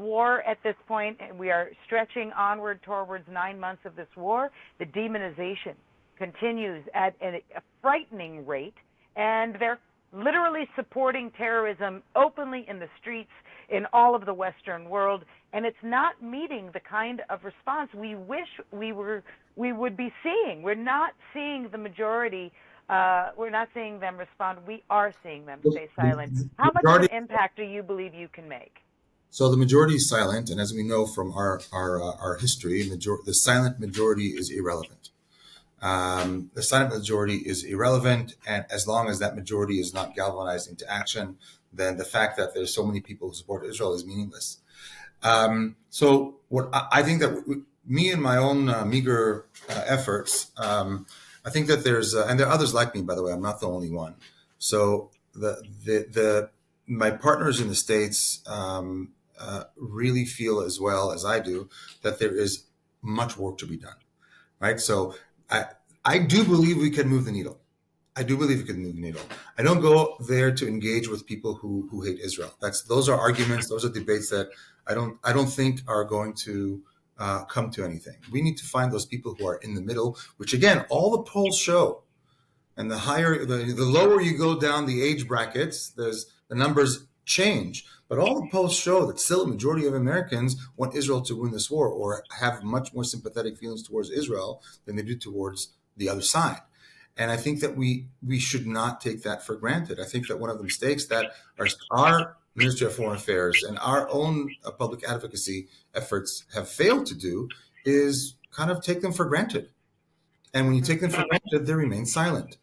war at this point, and we are stretching onward towards 9 months of this war. The demonization continues at a frightening rate, and they're literally supporting terrorism openly in the streets in all of the Western world, and it's not meeting the kind of response we wish we would be seeing. We're not seeing the majority. We're not seeing them respond. We are seeing them stay silent. How much of an impact do you believe you can make? So the majority is silent, and as we know from our history, the silent majority is irrelevant. The silent majority is irrelevant, and as long as that majority is not galvanized into action, then the fact that there's so many people who support Israel is meaningless. So what I think that me and my own meager efforts, I think that there's and there are others like me, by the way. I'm not the only one. So my partners in the States really feel as well as I do that there is much work to be done, right? So I do believe we can move the needle. I do believe we can move the needle. I don't go there to engage with people who hate Israel. Those are arguments. Those are debates that I don't think are going to come to anything. We need to find those people who are in the middle, which again, all the polls show. And the lower you go down the age brackets, the numbers change. But all the polls show that still a majority of Americans want Israel to win this war or have much more sympathetic feelings towards Israel than they do towards the other side. And I think that we should not take that for granted. I think that one of the mistakes that our Ministry of Foreign Affairs and our own public advocacy efforts have failed to do is kind of take them for granted. And when you take them for granted, they remain silent.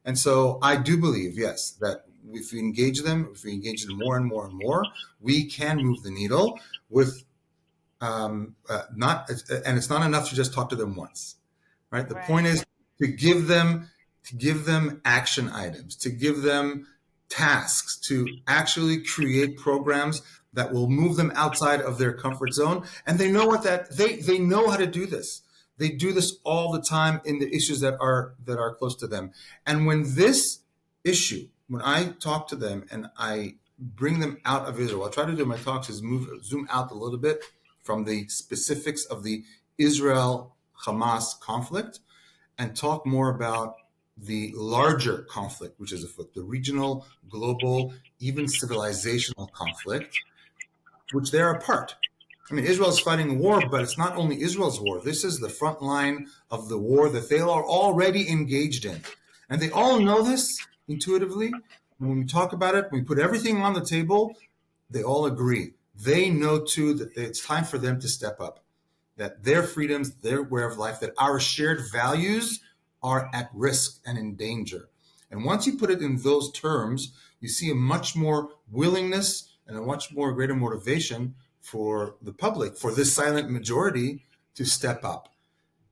And so I do believe, yes, that if we engage them more and more and more, we can move the needle with and it's not enough to just talk to them once, right? The point is to give them action items, to give them tasks, to actually create programs that will move them outside of their comfort zone. And they know they know how to do this. They do this all the time in the issues that are close to them. And when this issue, when I talk to them and I bring them out of Israel, what I try to do in my talks is zoom out a little bit from the specifics of the Israel-Hamas conflict and talk more about the larger conflict, which is afoot, the regional, global, even civilizational conflict, which they're a part. I mean, Israel is fighting a war, but it's not only Israel's war. This is the front line of the war that they are already engaged in. And they all know this intuitively. And when we talk about it, we put everything on the table, they all agree. They know, too, that it's time for them to step up, that their freedoms, their way of life, that our shared values are at risk and in danger. And once you put it in those terms, you see a much more willingness and a much more greater motivation for the public, for this silent majority to step up.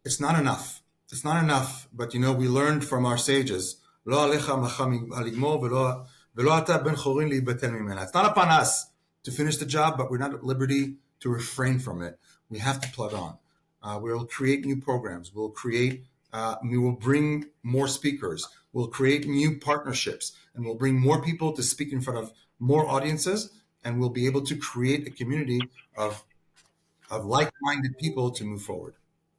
It's not enough. It's not enough. But, we learned from our sages, it's not upon us to finish the job, but we're not at liberty to refrain from it. We have to plug on. We'll create new programs. We will bring more speakers. We'll create new partnerships, and we'll bring more people to speak in front of more audiences, and we'll be able to create a community of like-minded people to move forward.